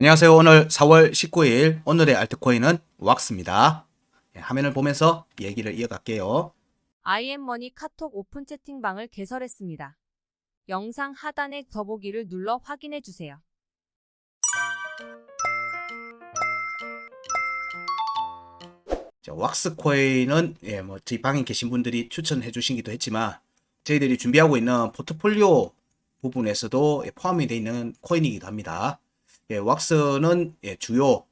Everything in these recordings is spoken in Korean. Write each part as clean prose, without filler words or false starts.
안녕하세요. 오늘 4월 19일 오늘의 알트코인은 왁스입니다. 화면을 보면서 얘기를 이어갈게요. IM머니 카톡 오픈 채팅방을 개설했습니다. 영상 하단의 더보기를 눌러 확인해주세요. 왁스코인은 저희 방에 계신 분들이 추천해 주시기도 했지만 저희들이 준비하고 있는 포트폴리오 부분에서도 포함이 되어 있는 코인이기도 합니다. 왁스는 주요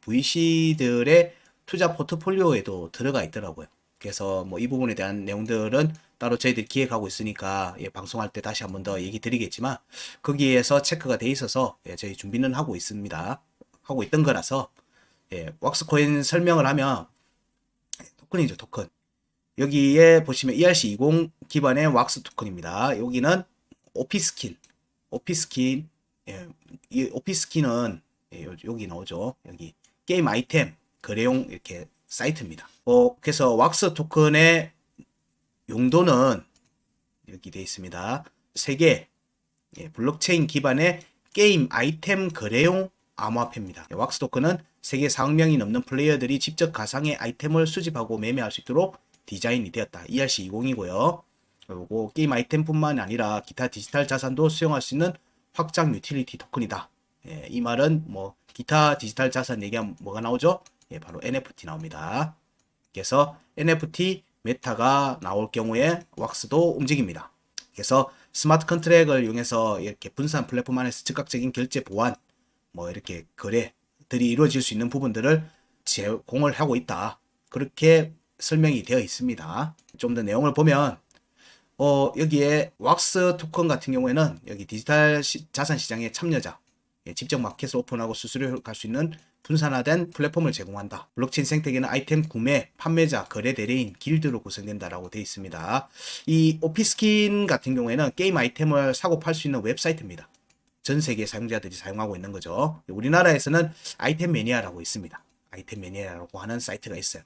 VC들의 투자 포트폴리오에도 들어가 있더라고요. 그래서 뭐 이 부분에 대한 내용들은 따로 저희들이 기획하고 있으니까 방송할 때 다시 한번 더 얘기 드리겠지만 거기에서 체크가 돼 있어서 저희 준비는 하고 있습니다. 하고 있던 거라서 왁스코인 설명을 하면 토큰이죠, 토큰. 여기에 보시면 ERC20 기반의 왁스 토큰입니다. 여기는 오피스킨, 이 오피스킨은 여기 나오죠. 여기 게임 아이템 거래용 이렇게 사이트입니다. 그래서 왁스 토큰의 용도는 여기 되어 있습니다. 세계 블록체인 기반의 게임 아이템 거래용 암호화폐입니다. 왁스 토큰은 세계 4억 명이 넘는 플레이어들이 직접 가상의 아이템을 수집하고 매매할 수 있도록 디자인이 되었다. ERC20이고요. 그리고 게임 아이템뿐만 아니라 기타 디지털 자산도 수용할 수 있는 확장 유틸리티 토큰이다. 이 말은 뭐 기타 디지털 자산 얘기하면 뭐가 나오죠? 바로 NFT 나옵니다. 그래서 NFT 메타가 나올 경우에 왁스도 움직입니다. 그래서 스마트 컨트랙을 이용해서 이렇게 분산 플랫폼 안에서 즉각적인 결제 보완, 뭐 이렇게 거래들이 이루어질 수 있는 부분들을 제공을 하고 있다. 그렇게 설명이 되어 있습니다. 좀 더 내용을 보면 여기에 왁스 토큰 같은 경우에는 여기 디지털 자산 시장의 참여자, 직접 마켓을 오픈하고 수수료를 갈 수 있는 분산화된 플랫폼을 제공한다. 블록체인 생태계는 아이템 구매, 판매자, 거래 대리인, 길드로 구성된다라고 되어 있습니다. 이 오피스킨 같은 경우에는 게임 아이템을 사고 팔 수 있는 웹사이트입니다. 전 세계 사용자들이 사용하고 있는 거죠. 우리나라에서는 아이템 매니아라고 있습니다. 아이템 매니아라고 하는 사이트가 있어요.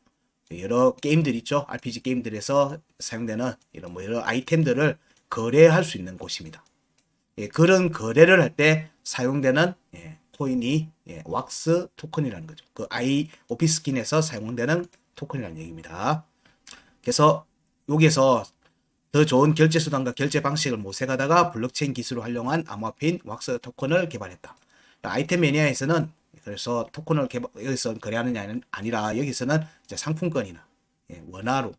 여러 게임들 있죠. RPG 게임들에서 사용되는 이런 뭐 여러 아이템들을 거래할 수 있는 곳입니다. 그런 거래를 할 때 사용되는 코인이 왁스 토큰이라는 거죠. 그 오피스킨에서 사용되는 토큰이라는 얘기입니다. 그래서 여기에서 더 좋은 결제 수단과 결제 방식을 모색하다가 블록체인 기술을 활용한 암호화폐인 왁스 토큰을 개발했다. 아이템 매니아에서는 그래서 토큰을 여기서 거래하는 게 아니라 여기서는 이제 상품권이나 원화로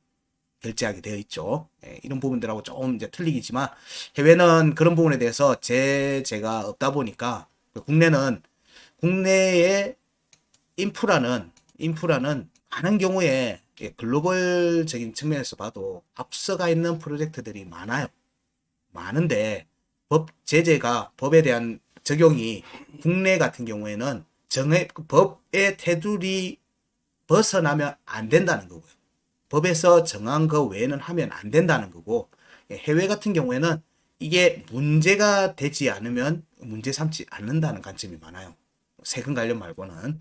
결제하게 되어 있죠. 이런 부분들하고 조금 이제 틀리겠지만 해외는 그런 부분에 대해서 제가 없다 보니까 국내의 인프라는 많은 경우에 글로벌적인 측면에서 봐도 앞서가 있는 프로젝트들이 많아요. 많은데 법에 대한 적용이 국내 같은 경우에는 법의 테두리 벗어나면 안 된다는 거고요. 법에서 정한 거 외에는 하면 안 된다는 거고, 해외 같은 경우에는 이게 문제가 되지 않으면 문제 삼지 않는다는 관점이 많아요. 세금 관련 말고는.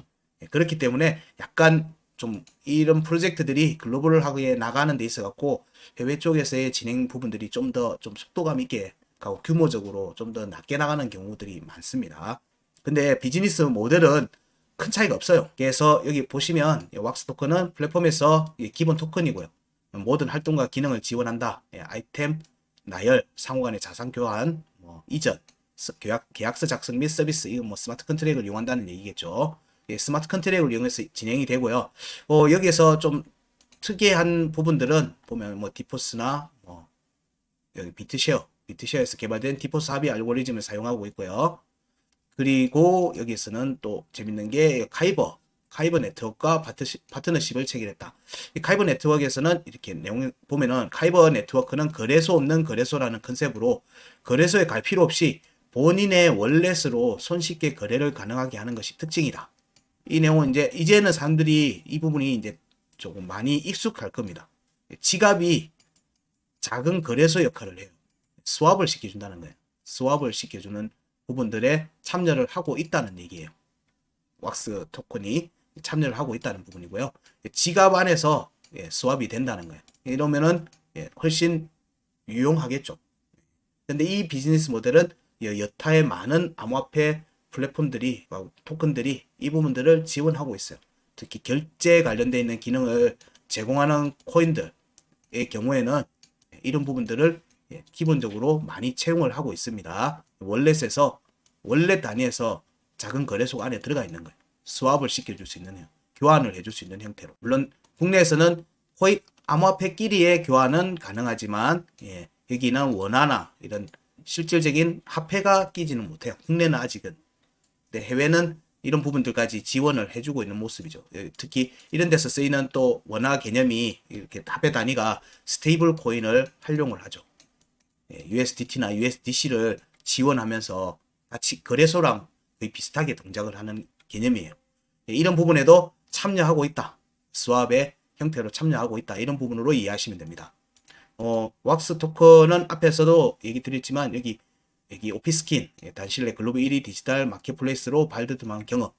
그렇기 때문에 약간 좀 이런 프로젝트들이 글로벌하게 나가는 데 있어 갖고 해외 쪽에서의 진행 부분들이 좀 더 좀 속도감 있게 가고 규모적으로 좀 더 낮게 나가는 경우들이 많습니다. 근데 비즈니스 모델은 큰 차이가 없어요. 그래서 여기 보시면 왁스 토큰은 플랫폼에서 기본 토큰이고요. 모든 활동과 기능을 지원한다. 아이템, 나열, 상호간의 자산 교환, 이전, 계약서 작성 및 서비스, 이건 뭐 스마트 컨트랙을 이용한다는 얘기겠죠. 스마트 컨트랙을 이용해서 진행이 되고요. 여기에서 좀 특이한 부분들은 보면 뭐 디포스나 여기 비트쉐어에서 개발된 디포스 합의 알고리즘을 사용하고 있고요. 그리고 여기서는 또 재밌는 게 카이버 네트워크와 파트너십을 체결했다. 이 카이버 네트워크에서는 이렇게 내용 보면은 카이버 네트워크는 거래소 없는 거래소라는 컨셉으로 거래소에 갈 필요 없이 본인의 월렛으로 손쉽게 거래를 가능하게 하는 것이 특징이다. 이 내용은 이제는 사람들이 이 부분이 이제 조금 많이 익숙할 겁니다. 지갑이 작은 거래소 역할을 해요. 스왑을 시켜준다는 거예요. 스왑을 시켜주는 부분들에 참여를 하고 있다는 얘기예요. 왁스 토큰이 참여를 하고 있다는 부분이고요. 지갑 안에서 스왑이 된다는 거예요. 이러면은 훨씬 유용하겠죠. 근데 이 비즈니스 모델은 여타의 많은 암호화폐 플랫폼들이 토큰들이 이 부분들을 지원하고 있어요. 특히 결제 관련돼 있는 기능을 제공하는 코인들의 경우에는 이런 부분들을 기본적으로 많이 채용을 하고 있습니다. 월렛 단위에서 작은 거래소 안에 들어가 있는 거예요. 스왑을 시켜줄 수 있는 교환을 해줄 수 있는 형태로. 물론 국내에서는 코인 암호화폐끼리의 교환은 가능하지만 여기는 원화나 이런 실질적인 화폐가 끼지는 못해요. 국내는 아직은. 근데 해외는 이런 부분들까지 지원을 해주고 있는 모습이죠. 특히 이런 데서 쓰이는 또 원화 개념이 이렇게 화폐 단위가 스테이블 코인을 활용을 하죠. USDT나 USDC를 지원하면서 같이 거래소랑 거의 비슷하게 동작을 하는 개념이에요. 이런 부분에도 참여하고 있다. 스왑의 형태로 참여하고 있다. 이런 부분으로 이해하시면 됩니다. 왁스 토큰은 앞에서도 얘기 드렸지만 여기 오피스킨 단신내 글로벌 1위 디지털 마켓플레이스로 발돋움한 경험.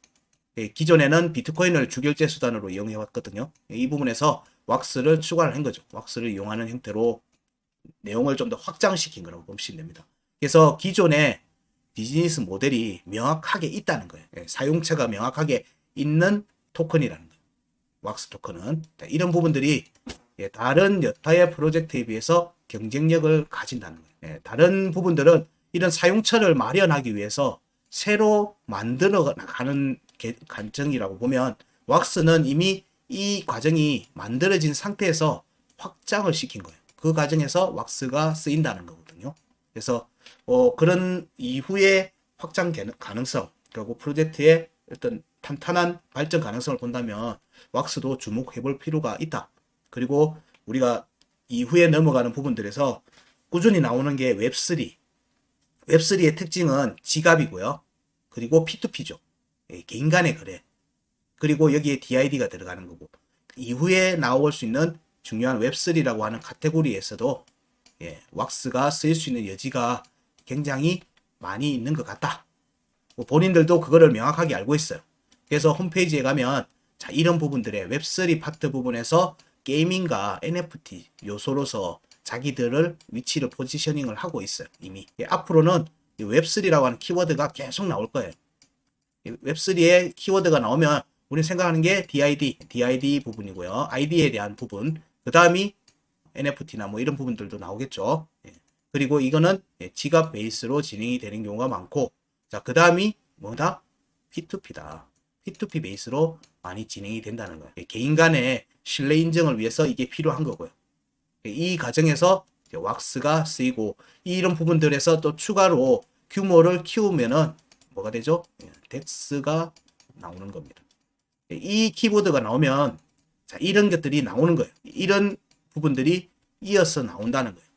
기존에는 비트코인을 주결제 수단으로 이용해 왔거든요. 이 부분에서 왁스를 추가를 한 거죠. 왁스를 이용하는 형태로 내용을 좀 더 확장시킨 거라고 보시면 됩니다. 그래서 기존의 비즈니스 모델이 명확하게 있다는 거예요. 사용처가 명확하게 있는 토큰이라는 거예요. 왁스 토큰은 이런 부분들이 다른 여타의 프로젝트에 비해서 경쟁력을 가진다는 거예요. 다른 부분들은 이런 사용처를 마련하기 위해서 새로 만들어 나가는 관점이라고 보면 왁스는 이미 이 과정이 만들어진 상태에서 확장을 시킨 거예요. 그 과정에서 왁스가 쓰인다는 거거든요. 그래서 그런 이후의 확장 가능성 그리고 프로젝트의 어떤 탄탄한 발전 가능성을 본다면 왁스도 주목해 볼 필요가 있다. 그리고 우리가 이후에 넘어가는 부분들에서 꾸준히 나오는 게 웹3. 웹3의 특징은 지갑이고요. 그리고 P2P죠. 개인 간의 거래. 그리고 여기에 DID가 들어가는 거고. 이후에 나올 수 있는 중요한 웹3라고 하는 카테고리에서도 왁스가 쓰일 수 있는 여지가 굉장히 많이 있는 것 같다. 본인들도 그거를 명확하게 알고 있어요. 그래서 홈페이지에 가면 자, 이런 부분들의 웹3 파트 부분에서 게이밍과 NFT 요소로서 자기들을 위치를 포지셔닝을 하고 있어요. 이미. 앞으로는 웹3라고 하는 키워드가 계속 나올 거예요. 웹3에 키워드가 나오면 우리는 생각하는 게 DID 부분이고요. ID에 대한 부분. 그 다음이 NFT나 뭐 이런 부분들도 나오겠죠. 그리고 이거는 지갑 베이스로 진행이 되는 경우가 많고, 자, 그 다음이 뭐다? P2P다. P2P 베이스로 많이 진행이 된다는 거예요. 개인 간의 신뢰 인증을 위해서 이게 필요한 거고요. 이 과정에서 왁스가 쓰이고, 이런 부분들에서 또 추가로 규모를 키우면은 뭐가 되죠? 덱스가 나오는 겁니다. 이 키보드가 나오면 자, 이런 것들이 나오는 거예요. 이런 부분들이 이어서 나온다는 거예요.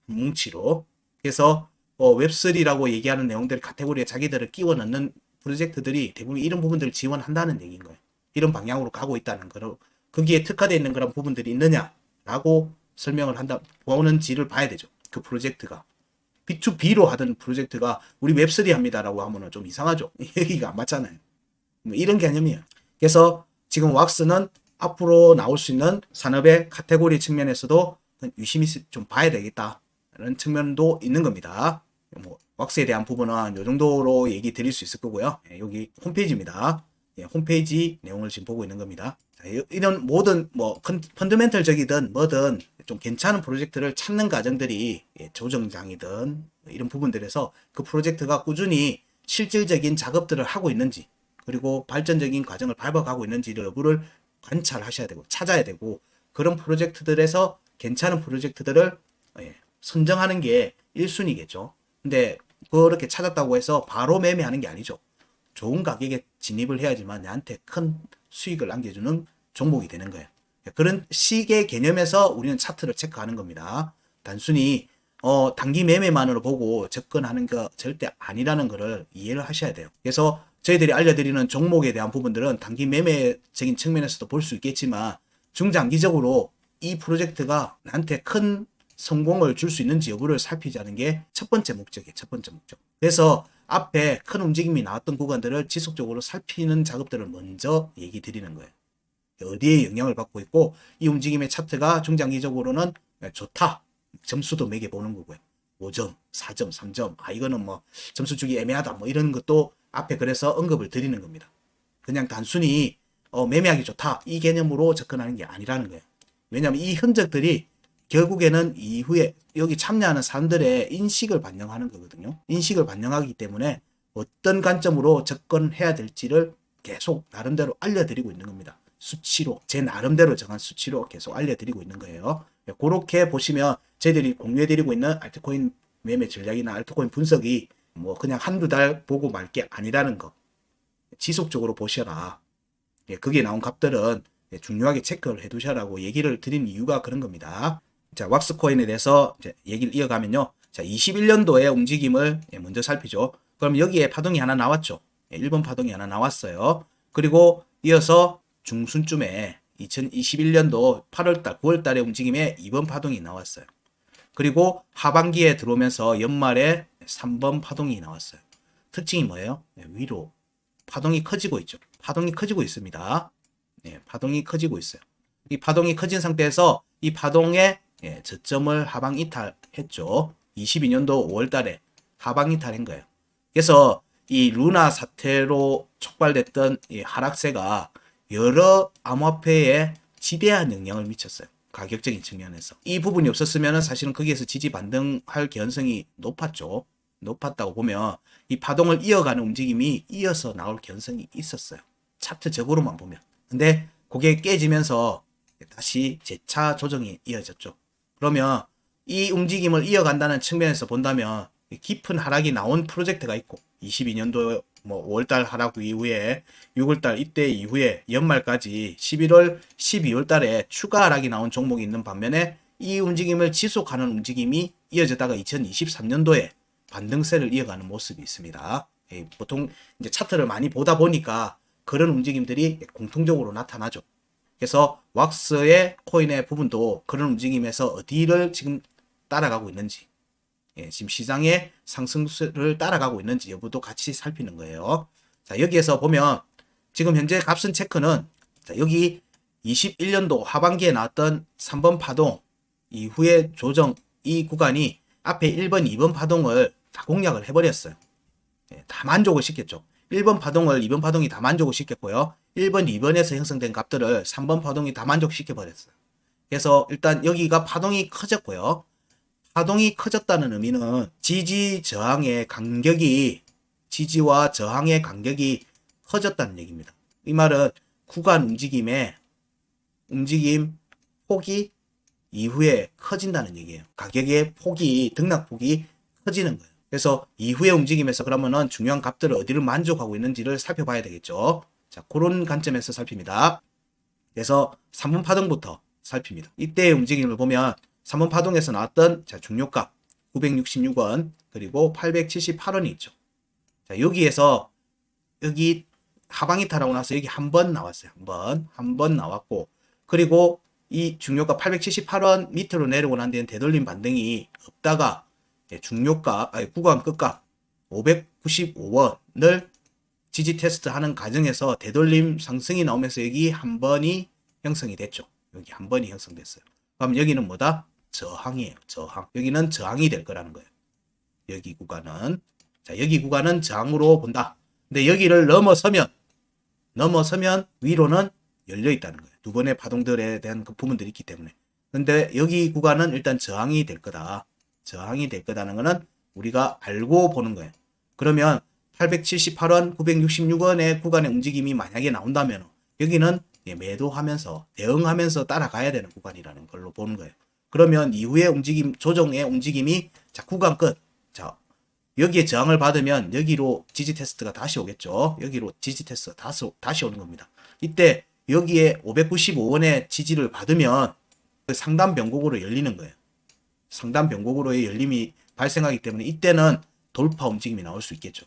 뭉치로. 그래서 웹3라고 얘기하는 내용들 카테고리에 자기들을 끼워 넣는 프로젝트들이 대부분 이런 부분들을 지원한다는 얘기인 거예요. 이런 방향으로 가고 있다는 거로 거기에 특화되어 있는 그런 부분들이 있느냐라고 설명을 한다 보는지를 봐야 되죠. 그 프로젝트가 B2B로 하던 프로젝트가 우리 웹3 합니다라고 하면은 좀 이상하죠. 얘기가 안 맞잖아요. 뭐 이런 개념이에요. 그래서 지금 왁스는 앞으로 나올 수 있는 산업의 카테고리 측면에서도 유심히 좀 봐야 되겠다라는 측면도 있는 겁니다. 뭐 왁스에 대한 부분은 이 정도로 얘기 드릴 수 있을 거고요. 여기 홈페이지입니다. 홈페이지 내용을 지금 보고 있는 겁니다. 자, 이런 모든 뭐 펀더멘털적이든 뭐든 좀 괜찮은 프로젝트를 찾는 과정들이 조정장이든 이런 부분들에서 그 프로젝트가 꾸준히 실질적인 작업들을 하고 있는지 그리고 발전적인 과정을 밟아가고 있는지 여부를 관찰하셔야 되고 찾아야 되고 그런 프로젝트들에서 괜찮은 프로젝트들을 선정하는 게 1순위겠죠. 근데 그렇게 찾았다고 해서 바로 매매하는 게 아니죠. 좋은 가격에 진입을 해야지만 내한테 큰 수익을 남겨주는 종목이 되는 거예요. 그런 식의 개념에서 우리는 차트를 체크하는 겁니다. 단순히 단기 매매만으로 보고 접근하는 거 절대 아니라는 것을 이해를 하셔야 돼요. 그래서 저희들이 알려드리는 종목에 대한 부분들은 단기 매매적인 측면에서도 볼 수 있겠지만 중장기적으로 이 프로젝트가 나한테 큰 성공을 줄 수 있는지 여부를 살피자는 게 첫 번째 목적이에요. 첫 번째 목적. 그래서 앞에 큰 움직임이 나왔던 구간들을 지속적으로 살피는 작업들을 먼저 얘기 드리는 거예요. 어디에 영향을 받고 있고 이 움직임의 차트가 중장기적으로는 좋다. 점수도 매겨보는 거고요. 5점, 4점, 3점. 이거는 뭐 점수 주기 애매하다. 뭐 이런 것도 앞에 그래서 언급을 드리는 겁니다. 그냥 단순히 매매하기 좋다 이 개념으로 접근하는 게 아니라는 거예요. 왜냐하면 이 흔적들이 결국에는 이후에 여기 참여하는 사람들의 인식을 반영하는 거거든요. 인식을 반영하기 때문에 어떤 관점으로 접근해야 될지를 계속 나름대로 알려드리고 있는 겁니다. 수치로, 제 나름대로 정한 수치로 계속 알려드리고 있는 거예요. 그렇게 보시면 저희들이 공유해드리고 있는 알트코인 매매 전략이나 알트코인 분석이 뭐 그냥 한두 달 보고 말 게 아니라는 거 지속적으로 보셔라. 거기에 나온 값들은 중요하게 체크를 해두셔라고 얘기를 드린 이유가 그런 겁니다. 자, 왁스코인에 대해서 이제 얘기를 이어가면요. 자, 21년도의 움직임을 먼저 살피죠. 그럼 여기에 파동이 하나 나왔죠. 1번 파동이 하나 나왔어요. 그리고 이어서 중순쯤에 2021년도 8월달, 9월달의 움직임에 2번 파동이 나왔어요. 그리고 하반기에 들어오면서 연말에 3번 파동이 나왔어요. 특징이 뭐예요? 위로 파동이 커지고 있죠. 파동이 커지고 있습니다. 파동이 커지고 있어요. 이 파동이 커진 상태에서 이 파동의 저점을 하방 이탈했죠. 22년도 5월달에 하방 이탈한 거예요. 그래서 이 루나 사태로 촉발됐던 이 하락세가 여러 암호화폐에 지대한 영향을 미쳤어요. 가격적인 측면에서. 이 부분이 없었으면 사실은 거기에서 지지 반등할 개연성이 높았죠. 높았다고 보면 이 파동을 이어가는 움직임이 이어서 나올 개연성이 있었어요. 차트적으로만 보면. 근데 그게 깨지면서 다시 재차 조정이 이어졌죠. 그러면 이 움직임을 이어간다는 측면에서 본다면 깊은 하락이 나온 프로젝트가 있고 22년도 뭐 5월달 하락 이후에 6월달 이때 이후에 연말까지 11월, 12월달에 추가 하락이 나온 종목이 있는 반면에 이 움직임을 지속하는 움직임이 이어졌다가 2023년도에 반등세를 이어가는 모습이 있습니다. 보통 이제 차트를 많이 보다 보니까 그런 움직임들이 공통적으로 나타나죠. 그래서 왁스의 코인의 부분도 그런 움직임에서 어디를 지금 따라가고 있는지, 지금 시장의 상승세를 따라가고 있는지 여부도 같이 살피는 거예요. 자, 여기에서 보면 지금 현재 값은 체크는 자, 여기 21년도 하반기에 나왔던 3번 파동 이후에 조정 이 구간이 앞에 1번, 2번 파동을 다 공략을 해버렸어요. 다 만족을 시켰죠. 1번 파동을 2번 파동이 다 만족을 시켰고요. 1번, 2번에서 형성된 값들을 3번 파동이 다 만족시켜버렸어요. 그래서 일단 여기가 파동이 커졌고요. 파동이 커졌다는 의미는 지지 저항의 간격이 지지와 저항의 간격이 커졌다는 얘기입니다. 이 말은 구간 움직임의 움직임 폭이 이후에 커진다는 얘기예요. 가격의 폭이 등락폭이 커지는 거예요. 그래서 이후의 움직임에서 그러면은 중요한 값들을 어디를 만족하고 있는지를 살펴봐야 되겠죠. 자, 그런 관점에서 살핍니다. 그래서 3번 파동부터 살핍니다. 이때의 움직임을 보면 3번 파동에서 나왔던 자, 중요값 966원 그리고 878원이 있죠. 자, 여기에서 여기 하방 이탈하고 나서 여기 한 번 나왔어요. 한 번 나왔고 그리고 이 중요가 878원 밑으로 내려오고 난 뒤엔 되돌림 반등이 없다가 중요가 구간 끝값 595원을 지지 테스트 하는 과정에서 되돌림 상승이 나오면서 여기 한 번이 형성이 됐죠. 여기 한 번이 형성됐어요. 그럼 여기는 뭐다? 저항이에요. 저항. 여기는 저항이 될 거라는 거예요. 여기 구간은 자, 여기 구간은 저항으로 본다. 근데 여기를 넘어서면 위로는 열려 있다는 거예요. 두 번의 파동들에 대한 그 부분들이 있기 때문에. 근데 여기 구간은 일단 저항이 될 거다. 저항이 될 거다는 거는 우리가 알고 보는 거예요. 그러면 878원, 966원의 구간의 움직임이 만약에 나온다면 여기는 매도하면서 대응하면서 따라가야 되는 구간이라는 걸로 보는 거예요. 그러면 이후에 움직임, 조정의 움직임이 자, 구간 끝. 자, 여기에 저항을 받으면 여기로 지지 테스트가 다시 오겠죠. 여기로 지지 테스트가 다시 오는 겁니다. 이때 여기에 595원의 지지를 받으면 그 상단 변곡으로 열리는 거예요. 상단 변곡으로의 열림이 발생하기 때문에 이때는 돌파 움직임이 나올 수 있겠죠.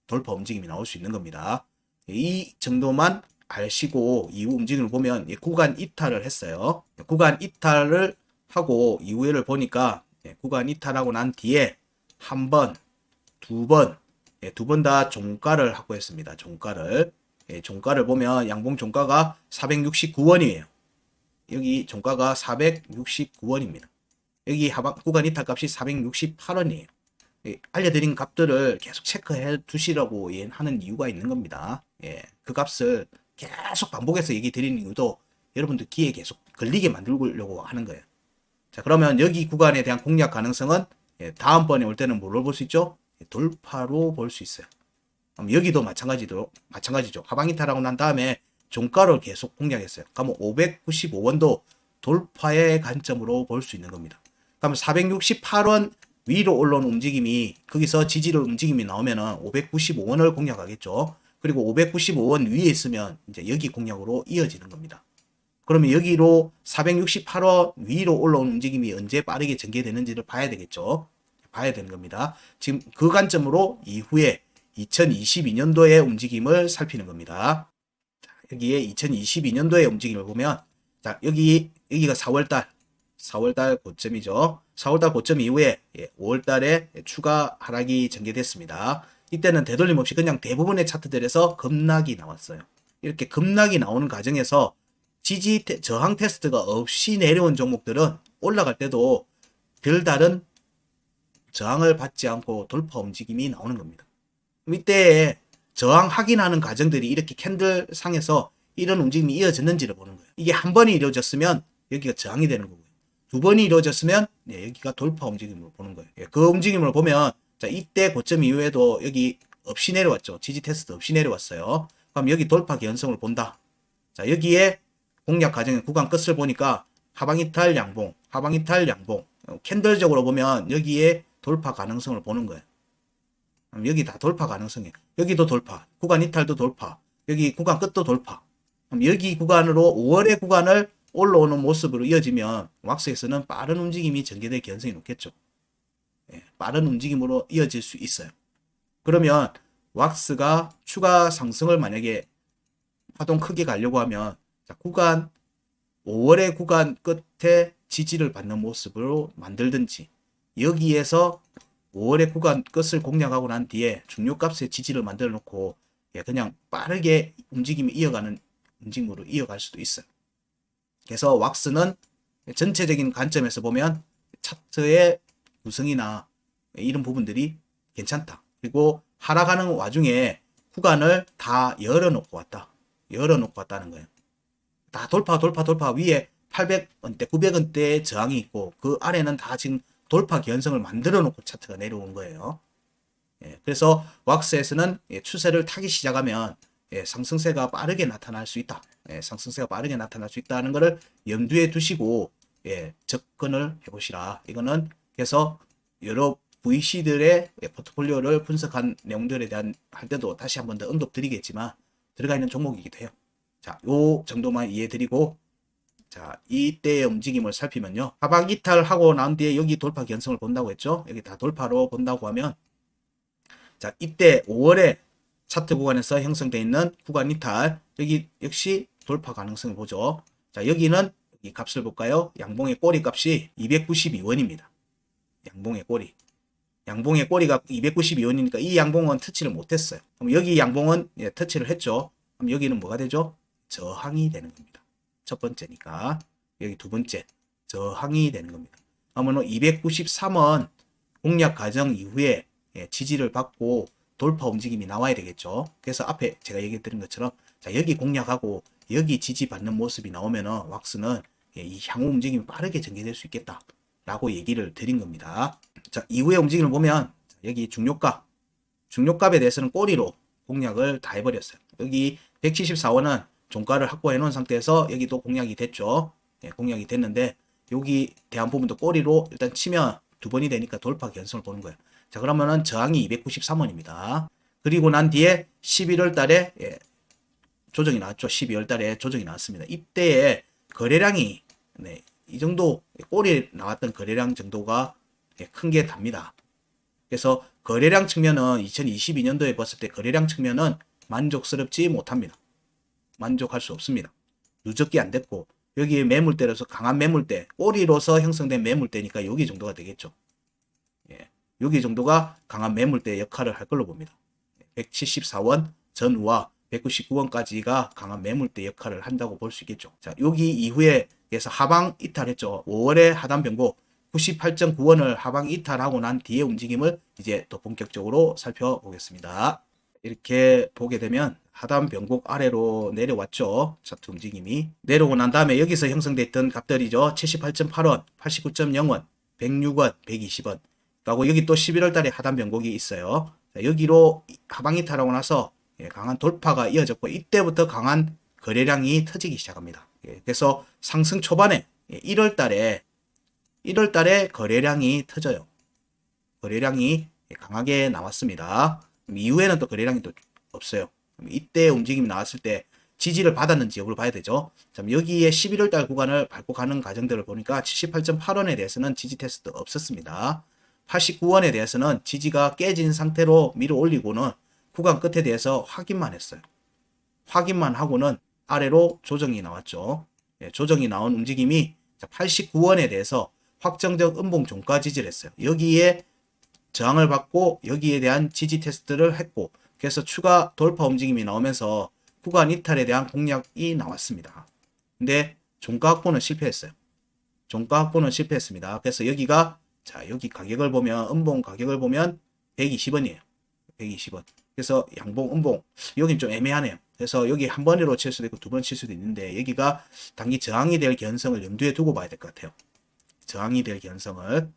돌파 움직임이 나올 수 있는 겁니다. 이 정도만 아시고 이후 움직임을 보면 구간 이탈을 했어요. 구간 이탈을 하고 이후에를 보니까 구간 이탈하고 난 뒤에 한 번, 두 번 다 종가를 확보했습니다. 종가를 보면 양봉 종가가 469원이에요. 여기 종가가 469원입니다. 여기 하방 구간 이탈 값이 468원이에요. 알려드린 값들을 계속 체크해 두시라고 하는 이유가 있는 겁니다. 그 값을 계속 반복해서 얘기 드리는 이유도 여러분들 귀에 계속 걸리게 만들려고 하는 거예요. 자, 그러면 여기 구간에 대한 공략 가능성은 다음번에 올 때는 뭘로 볼 수 있죠? 돌파로 볼 수 있어요. 그럼 여기도 마찬가지죠. 하방 이탈하고 난 다음에 종가를 계속 공략했어요. 그러면 595원도 돌파의 관점으로 볼 수 있는 겁니다. 그러면 468원 위로 올라온 움직임이 거기서 지지를 움직임이 나오면은 595원을 공략하겠죠. 그리고 595원 위에 있으면 이제 여기 공략으로 이어지는 겁니다. 그러면 여기로 468원 위로 올라온 움직임이 언제 빠르게 전개되는지를 봐야 되겠죠. 봐야 되는 겁니다. 지금 그 관점으로 이후에 2022년도의 움직임을 살피는 겁니다. 자, 여기에 2022년도의 움직임을 보면 자, 여기가 4월달 고점이죠. 4월달 고점 이후에 5월달에 추가 하락이 전개됐습니다. 이때는 되돌림 없이 그냥 대부분의 차트들에서 급락이 나왔어요. 이렇게 급락이 나오는 과정에서 저항 테스트가 없이 내려온 종목들은 올라갈 때도 별다른 저항을 받지 않고 돌파 움직임이 나오는 겁니다. 이때 저항 확인하는 과정들이 이렇게 캔들 상에서 이런 움직임이 이어졌는지를 보는 거예요. 이게 한 번이 이루어졌으면 여기가 저항이 되는 거고요. 두 번이 이루어졌으면 여기가 돌파 움직임을 보는 거예요. 그 움직임을 보면 자, 이때 고점 이후에도 여기 없이 내려왔죠. 지지 테스트 없이 내려왔어요. 그럼 여기 돌파 개연성을 본다. 자, 여기에 공략 과정의 구간 끝을 보니까 하방이탈 양봉, 하방이탈 양봉. 캔들적으로 보면 여기에 돌파 가능성을 보는 거예요. 여기 다 돌파 가능성이에요. 여기도 돌파, 구간 이탈도 돌파, 여기 구간 끝도 돌파. 여기 구간으로 5월의 구간을 올라오는 모습으로 이어지면 왁스에서는 빠른 움직임이 전개될 가능성이 높겠죠. 빠른 움직임으로 이어질 수 있어요. 그러면 왁스가 추가 상승을 만약에 파동 크게 가려고 하면 자, 5월의 구간 끝에 지지를 받는 모습으로 만들든지 여기에서 5월의 구간 끝을 공략하고 난 뒤에 중요값의 지지를 만들어 놓고 그냥 빠르게 움직임이 이어가는 움직임으로 이어갈 수도 있어요. 그래서 왁스는 전체적인 관점에서 보면 차트의 구성이나 이런 부분들이 괜찮다. 그리고 하락하는 와중에 구간을 다 열어놓고 왔다는 거예요. 다 돌파 위에 800원대, 900원대의 저항이 있고 그 아래는 다 지금 돌파 기현성을 만들어 놓고 차트가 내려온 거예요. 그래서 왁스에서는 추세를 타기 시작하면 상승세가 빠르게 나타날 수 있다. 상승세가 빠르게 나타날 수 있다는 것을 염두에 두시고 접근을 해보시라. 이거는 그래서 여러 VC들의 포트폴리오를 분석한 내용들에 대한 할 때도 다시 한 번 더 언급드리겠지만 들어가 있는 종목이기도 해요. 자, 요 정도만 이해드리고 자, 이때의 움직임을 살피면요. 하방 이탈하고 난 뒤에 여기 돌파 견성을 본다고 했죠. 여기 다 돌파로 본다고 하면 자, 이때 5월에 차트 구간에서 형성되어 있는 구간 이탈 여기 역시 돌파 가능성을 보죠. 자, 여기는 이 값을 볼까요? 양봉의 꼬리 값이 292원입니다. 양봉의 꼬리. 양봉의 꼬리가 292원이니까 이 양봉은 터치를 못했어요. 그럼 여기 양봉은 터치를 했죠. 그럼 여기는 뭐가 되죠? 저항이 되는 겁니다. 첫 번째니까 여기 두 번째 저항이 되는 겁니다. 그러면 293원 공략 과정 이후에 지지를 받고 돌파 움직임이 나와야 되겠죠. 그래서 앞에 제가 얘기 드린 것처럼 자, 여기 공략하고 여기 지지받는 모습이 나오면은 왁스는 이 향후 움직임이 빠르게 전개될 수 있겠다 라고 얘기를 드린 겁니다. 자, 이후의 움직임을 보면 여기 중요값에 대해서는 꼬리로 공략을 다 해버렸어요. 여기 174원은 종가를 확보해 놓은 상태에서 여기도 공략이 됐죠. 공략이 됐는데 여기 대한 부분도 꼬리로 일단 치면 두 번이 되니까 돌파 견성을 보는 거예요. 자, 그러면은 저항이 293원입니다. 그리고 난 뒤에 11월 달에 조정이 나왔죠. 12월 달에 조정이 나왔습니다. 이때에 거래량이 이 정도 꼬리에 나왔던 거래량 정도가 큰 게 답니다. 그래서 거래량 측면은 2022년도에 봤을 때 거래량 측면은 만족스럽지 못합니다. 만족할 수 없습니다. 누적이 안 됐고 여기 매물대로서 강한 매물대 꼬리로서 형성된 매물대니까 여기 정도가 되겠죠. 여기 정도가 강한 매물대 역할을 할 걸로 봅니다. 174원 전후와 199원까지가 강한 매물대 역할을 한다고 볼 수 있겠죠. 자, 여기 이후에 그래서 하방 이탈했죠. 5월에 하단 변고 98.9원을 하방 이탈하고 난 뒤에 움직임을 이제 또 본격적으로 살펴보겠습니다. 이렇게 보게 되면 하단 변곡 아래로 내려왔죠. 차트 움직임이. 내려오고 난 다음에 여기서 형성됐던 값들이죠. 78.8원, 89.0원, 106원, 120원. 그리고 여기 또 11월 달에 하단 변곡이 있어요. 자, 여기로 하방 이탈하고 나서 강한 돌파가 이어졌고 이때부터 강한 거래량이 터지기 시작합니다. 그래서 상승 초반에 1월 달에 거래량이 터져요. 거래량이 강하게 나왔습니다. 이후에는 또 거래량이 또 없어요. 이때 움직임이 나왔을 때 지지를 받았는지 여부를 봐야 되죠. 여기에 11월 달 구간을 밟고 가는 과정들을 보니까 78.8원에 대해서는 지지 테스트 없었습니다. 89원에 대해서는 지지가 깨진 상태로 밀어 올리고는 구간 끝에 대해서 확인만 했어요. 확인만 하고는 아래로 조정이 나왔죠. 조정이 나온 움직임이 89원에 대해서 확정적 음봉 종가 지지를 했어요. 여기에 저항을 받고 여기에 대한 지지 테스트를 했고 그래서 추가 돌파 움직임이 나오면서 구간 이탈에 대한 공략이 나왔습니다. 근데 종가 확보는 실패했어요. 종가 확보는 실패했습니다. 그래서 여기가 여기 가격을 보면 음봉 가격을 보면 120원이에요. 120원. 그래서 양봉 음봉 여긴 좀 애매하네요. 그래서 여기 한 번으로 칠 수도 있고 두 번 칠 수도 있는데 여기가 단기 저항이 될 개연성을 염두에 두고 봐야 될 것 같아요. 저항이 될 개연성을.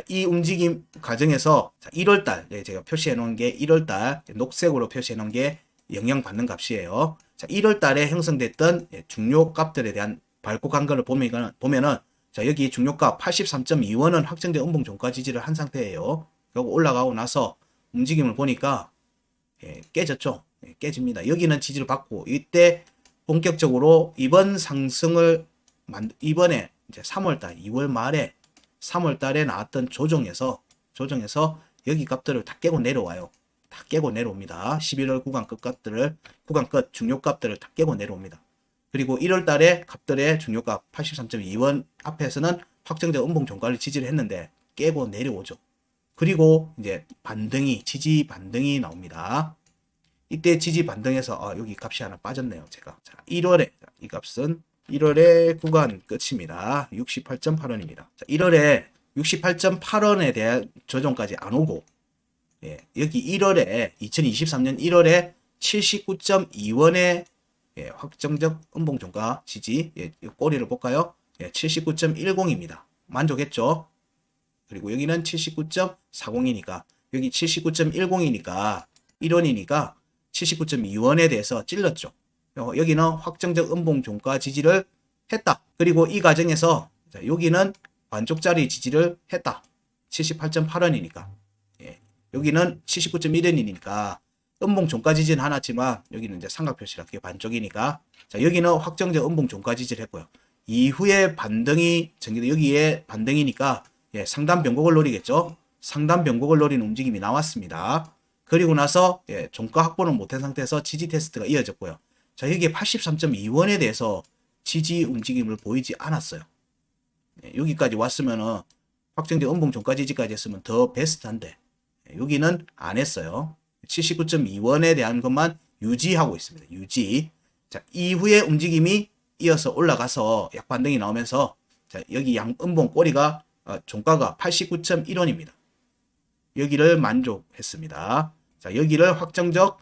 이 움직임 과정에서 1월달 제가 표시해 놓은 게 1월달 녹색으로 표시해 놓은 게 영향받는 값이에요. 1월달에 형성됐던 중요 값들에 대한 밟고 간 거를 보면은 여기 중요가 83.2원은 확정된 음봉 종가 지지를 한 상태예요. 그리고 올라가고 나서 움직임을 보니까 깨졌죠. 깨집니다. 여기는 지지를 받고 이때 본격적으로 이번 상승을 이번에 이제 3월달 2월 말에 3월달에 나왔던 조정에서 여기 값들을 다 깨고 내려와요. 다 깨고 내려옵니다. 11월 구간 끝 중요 값들을 다 깨고 내려옵니다. 그리고 1월 달에 값들의 중요값 83.2원 앞에서는 확정적 음봉 종가를 지지를 했는데 깨고 내려오죠. 그리고 이제 지지 반등이 나옵니다. 이때 지지 반등에서 여기 값이 하나 빠졌네요. 제가 1월에 이 값은 1월에 구간 끝입니다. 68.8원입니다. 1월에 68.8원에 대한 조정까지 안 오고 여기 1월에 2023년 1월에 79.2원의 확정적 음봉 종가 지지 꼬리를 볼까요? 79.10입니다. 만족했죠? 그리고 여기는 79.40이니까 여기 79.10이니까 1원이니까 79.2원에 대해서 찔렀죠. 여기는 확정적 음봉 종가 지지를 했다. 그리고 이 과정에서 여기는 반쪽짜리 지지를 했다. 78.8원이니까 여기는 79.1원이니까 음봉 종가 지지는 하나지만 여기는 이제 삼각 표시라 그게 반쪽이니까 여기는 확정적 음봉 종가 지지를 했고요. 이후에 반등이 전개돼 여기에 반등이니까 상단 변곡을 노리겠죠. 상단 변곡을 노리는 움직임이 나왔습니다. 그리고 나서 종가 확보는 못한 상태에서 지지 테스트가 이어졌고요. 여기에 83.2원에 대해서 지지 움직임을 보이지 않았어요. 여기까지 왔으면은 확정적 음봉 종가 지지까지 했으면 더 베스트한데 여기는 안 했어요. 79.2원에 대한 것만 유지하고 있습니다. 유지. 이후에 움직임이 이어서 올라가서 약반등이 나오면서 여기 양음봉 꼬리가 종가가 89.1원입니다. 여기를 만족했습니다. 여기를 확정적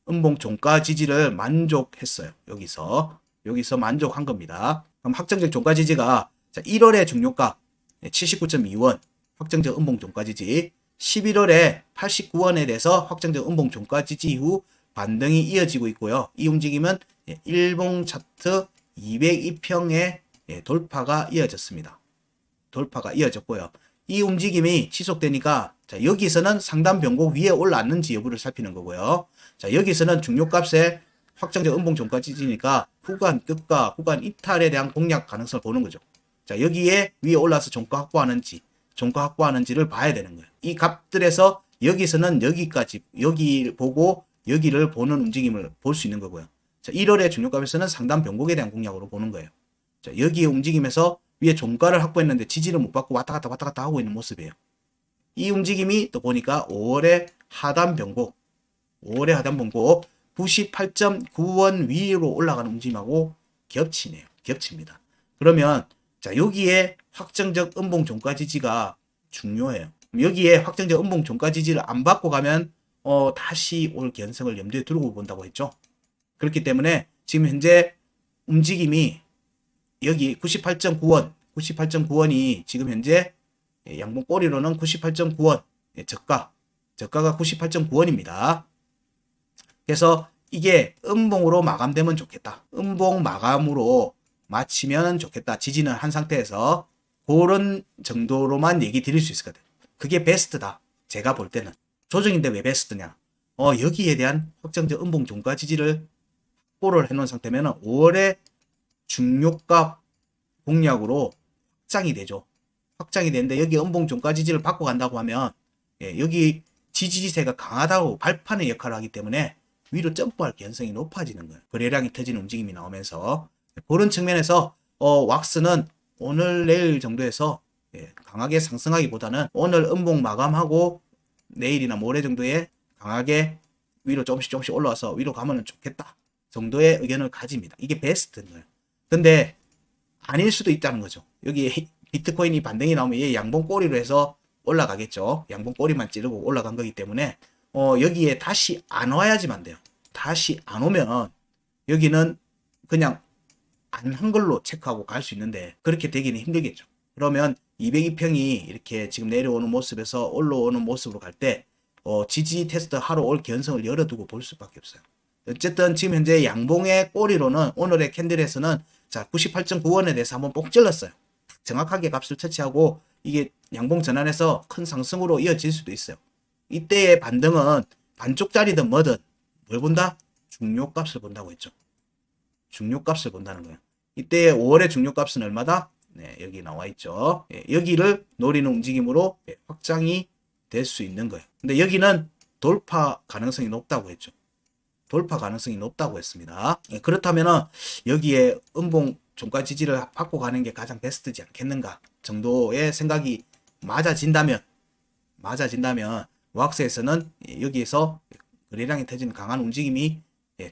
음봉 종가 지지를 만족했어요. 여기서 만족한 겁니다. 그럼 확정적 종가 지지가 1월의 중요가 79.2원 확정적 음봉 종가 지지 11월에 89원에 대해서 확정적 음봉 종가 지지 이후 반등이 이어지고 있고요. 이 움직임은 일봉 차트 202평의 돌파가 이어졌습니다. 돌파가 이어졌고요. 이 움직임이 지속되니까 여기서는 상단 변곡 위에 올라왔는지 여부를 살피는 거고요. 여기서는 중요값에 확정적 음봉 종가 지지니까 구간 끝과 구간 이탈에 대한 공략 가능성을 보는 거죠. 여기에 위에 올라서 종가 확보하는지를 봐야 되는 거예요. 이 값들에서 여기서는 여기까지 여기 보고 여기를 보는 움직임을 볼 수 있는 거고요. 1월의 중요값에서는 상단 변곡에 대한 공략으로 보는 거예요. 여기에 움직임에서 위에 종가를 확보했는데 지지를 못 받고 왔다 갔다 하고 있는 모습이에요. 이 움직임이 또 보니까 5월의 하단 변곡 98.9원 위로 올라가는 움직임하고 겹칩니다. 그러면 여기에 확정적 음봉 종가 지지가 중요해요. 여기에 확정적 음봉 종가 지지를 안 받고 가면 다시 올 개연성을 염두에 두고 본다고 했죠. 그렇기 때문에 지금 현재 움직임이 여기 98.9원, 98.9원이 지금 현재 양봉 꼬리로는 98.9원 저가가 98.9원입니다. 그래서 이게 음봉으로 마감되면 좋겠다. 음봉 마감으로 마치면 좋겠다. 지지는 한 상태에서 그런 정도로만 얘기 드릴 수 있을 것 같아요. 그게 베스트다. 제가 볼 때는. 조정인데 왜 베스트냐? 여기에 대한 확정적 음봉 종가 지지를 확보를 해놓은 상태면 5월에 중요가 공략으로 확장이 되죠. 확장이 되는데 여기 음봉 종가 지지를 받고 간다고 하면 여기 지지세가 강하다고 발판의 역할을 하기 때문에 위로 점프할 가능성이 높아지는 거예요. 거래량이 터지는 움직임이 나오면서 그런 측면에서 왁스는 오늘 내일 정도에서 강하게 상승하기보다는 오늘 음봉 마감하고 내일이나 모레 정도에 강하게 위로 조금씩 올라와서 위로 가면 좋겠다 정도의 의견을 가집니다. 이게 베스트인 거예요. 근데 아닐 수도 있다는 거죠. 여기 비트코인이 반등이 나오면 얘 양봉 꼬리로 해서 올라가겠죠. 양봉 꼬리만 찌르고 올라간 거기 때문에 여기에 다시 안 와야지만 돼요. 다시 안 오면 여기는 그냥 안 한 걸로 체크하고 갈 수 있는데 그렇게 되기는 힘들겠죠. 그러면 202평이 이렇게 지금 내려오는 모습에서 올라오는 모습으로 갈 때 지지 테스트 하러 올 개연성을 열어두고 볼 수밖에 없어요. 어쨌든 지금 현재 양봉의 꼬리로는 오늘의 캔들에서는 자 98.9원에 대해서 한번 뽕 찔렀어요. 정확하게 값을 터치하고 이게 양봉 전환해서 큰 상승으로 이어질 수도 있어요. 이때의 반등은 반쪽짜리든 뭐든 뭘 본다? 중요값을 본다고 했죠. 중요값을 본다는 거예요. 이때 5월의 중요값은 얼마다? 네, 여기 나와 있죠. 여기를 노리는 움직임으로 확장이 될 수 있는 거예요. 근데 여기는 돌파 가능성이 높다고 했죠. 돌파 가능성이 높다고 했습니다. 그렇다면 여기에 음봉 종가 지지를 받고 가는 게 가장 베스트지 않겠는가 정도의 생각이 맞아진다면 왁스에서는 여기에서 거래량이 터지는 강한 움직임이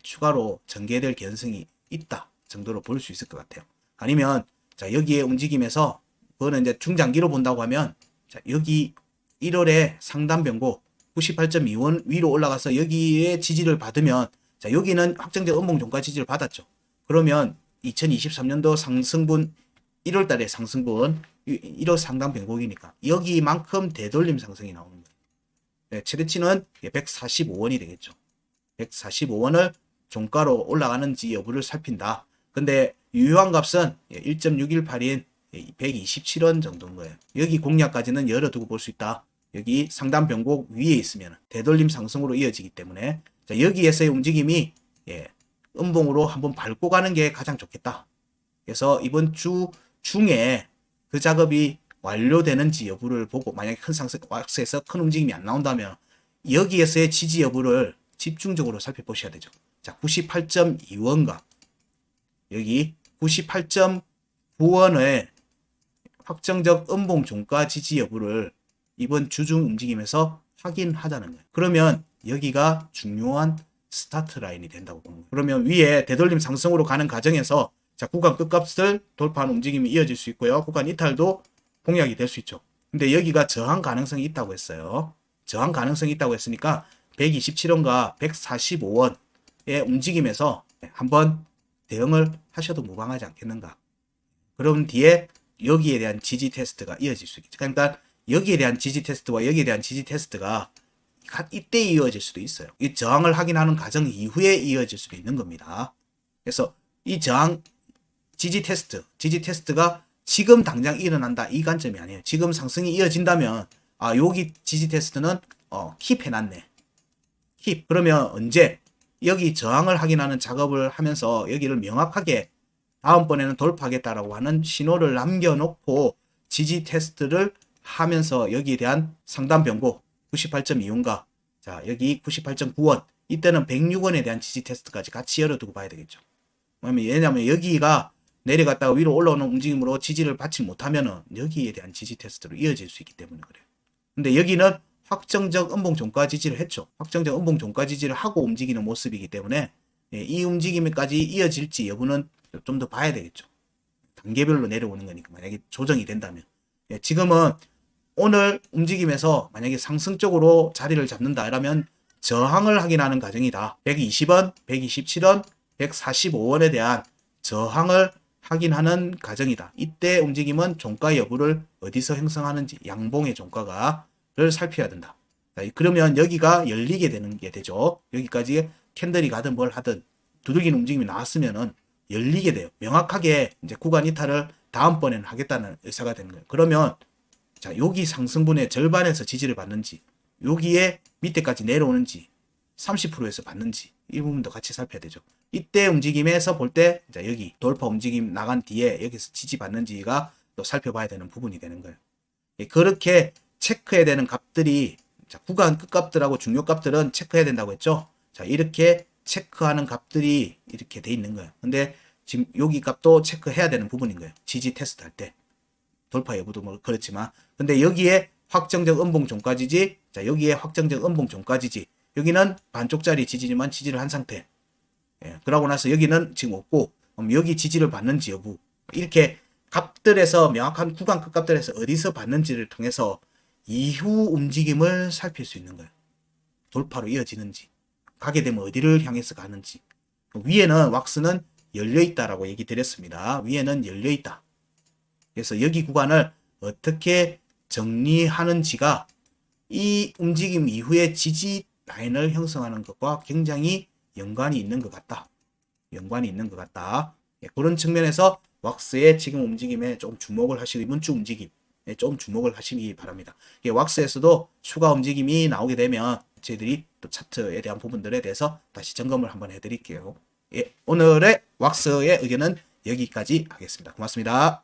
추가로 전개될 가능성이 있다 정도로 볼 수 있을 것 같아요. 아니면 자 여기에 움직임에서 그거는 이제 중장기로 본다고 하면 자 여기 1월에 상단 변고 98.2원 위로 올라가서 여기에 지지를 받으면 자 여기는 확정적 음봉 종가 지지를 받았죠. 그러면 2023년도 상승분 1월 달에 상승분 1월 상단 변곡이니까 여기만큼 되돌림 상승이 나오는 거예요. 네, 최대치는 145원이 되겠죠. 145원을 종가로 올라가는지 여부를 살핀다. 근데 유효한 값은 1.618인 127원 정도인 거예요. 여기 공략까지는 열어두고 볼 수 있다. 여기 상단 변곡 위에 있으면 되돌림 상승으로 이어지기 때문에 자, 여기에서의 움직임이 음봉으로 한번 밟고 가는 게 가장 좋겠다. 그래서 이번 주 중에 그 작업이 완료되는지 여부를 보고 만약에 큰 상승 왁스에서 큰 움직임이 안 나온다면 여기에서의 지지 여부를 집중적으로 살펴보셔야 되죠. 자, 98.2원과 여기 98.9원의 확정적 음봉 종가 지지 여부를 이번 주중 움직임에서 확인하자는 거예요. 그러면 여기가 중요한 스타트 라인이 된다고 보는 거예요. 그러면 위에 되돌림 상승으로 가는 과정에서 자, 구간 끝값을 돌파하는 움직임이 이어질 수 있고요. 구간 이탈도 공략이 될 수 있죠. 근데 여기가 저항 가능성이 있다고 했어요. 저항 가능성이 있다고 했으니까 127원과 145원의 움직임에서 한번 대응을 하셔도 무방하지 않겠는가. 그런 뒤에 여기에 대한 지지 테스트가 이어질 수 있겠죠. 그러니까 여기에 대한 지지 테스트와 여기에 대한 지지 테스트가 이때 이어질 수도 있어요. 이 저항을 확인하는 과정 이후에 이어질 수도 있는 겁니다. 그래서 이 저항 지지 테스트가 지금 당장 일어난다 이 관점이 아니에요. 지금 상승이 이어진다면 아 여기 지지 테스트는 킵해놨네. 킵 그러면 언제 여기 저항을 확인하는 작업을 하면서 여기를 명확하게 다음번에는 돌파하겠다라고 하는 신호를 남겨놓고 지지 테스트를 하면서 여기에 대한 상단 변곡 98.2원과 자 여기 98.9원 이때는 106원에 대한 지지 테스트까지 같이 열어두고 봐야 되겠죠. 왜냐면 여기가 내려갔다가 위로 올라오는 움직임으로 지지를 받지 못하면은 여기에 대한 지지 테스트로 이어질 수 있기 때문에 그래요. 근데 여기는 확정적 음봉 종가 지지를 했죠. 확정적 음봉 종가 지지를 하고 움직이는 모습이기 때문에 이 움직임까지 이어질지 여부는 좀 더 봐야 되겠죠. 단계별로 내려오는 거니까 만약에 조정이 된다면. 예, 지금은 오늘 움직임에서 만약에 상승적으로 자리를 잡는다 이러면 저항을 확인하는 과정이다. 120원, 127원, 145원에 대한 저항을 확인하는 과정이다. 이때 움직임은 종가 여부를 어디서 형성하는지 양봉의 종가가를 살펴야 된다. 그러면 여기가 열리게 되는 게 되죠. 여기까지 캔들이 가든 뭘 하든 두들기는 움직임이 나왔으면은 열리게 돼요. 명확하게 이제 구간 이탈을 다음번에는 하겠다는 의사가 되는 거예요. 그러면 자, 여기 상승분의 절반에서 지지를 받는지, 여기에 밑에까지 내려오는지, 30%에서 받는지, 이 부분도 같이 살펴야 되죠. 이때 움직임에서 볼 때, 자, 여기 돌파 움직임 나간 뒤에 여기서 지지 받는지가 또 살펴봐야 되는 부분이 되는 거예요. 예, 그렇게 체크해야 되는 값들이, 자, 구간 끝값들하고 중요 값들은 체크해야 된다고 했죠. 자, 이렇게 체크하는 값들이 이렇게 돼 있는 거예요. 근데 지금 여기 값도 체크해야 되는 부분인 거예요. 지지 테스트 할 때. 돌파 여부도 뭐 그렇지만. 근데 여기에 확정적 음봉 종가 지지, 자, 여기에 확정적 음봉 종가 지지. 여기는 반쪽짜리 지지지만 지지를 한 상태. 예, 그러고 나서 여기는 지금 없고, 그럼 여기 지지를 받는지 여부. 이렇게 값들에서 명확한 구간 끝값들에서 어디서 받는지를 통해서 이후 움직임을 살필 수 있는 거예요. 돌파로 이어지는지, 가게 되면 어디를 향해서 가는지. 위에는 왁스는 열려있다라고 얘기 드렸습니다. 위에는 열려있다. 그래서 여기 구간을 어떻게 정리하는지가 이 움직임 이후에 지지 라인을 형성하는 것과 굉장히 연관이 있는 것 같다. 연관이 있는 것 같다. 예, 그런 측면에서 왁스의 지금 움직임에 좀 주목을 하시고, 이번 움직임에 좀 주목을 하시기 바랍니다. 예, 왁스에서도 추가 움직임이 나오게 되면 저희들이 또 차트에 대한 부분들에 대해서 다시 점검을 한번 해드릴게요. 예, 오늘의 왁스의 의견은 여기까지 하겠습니다. 고맙습니다.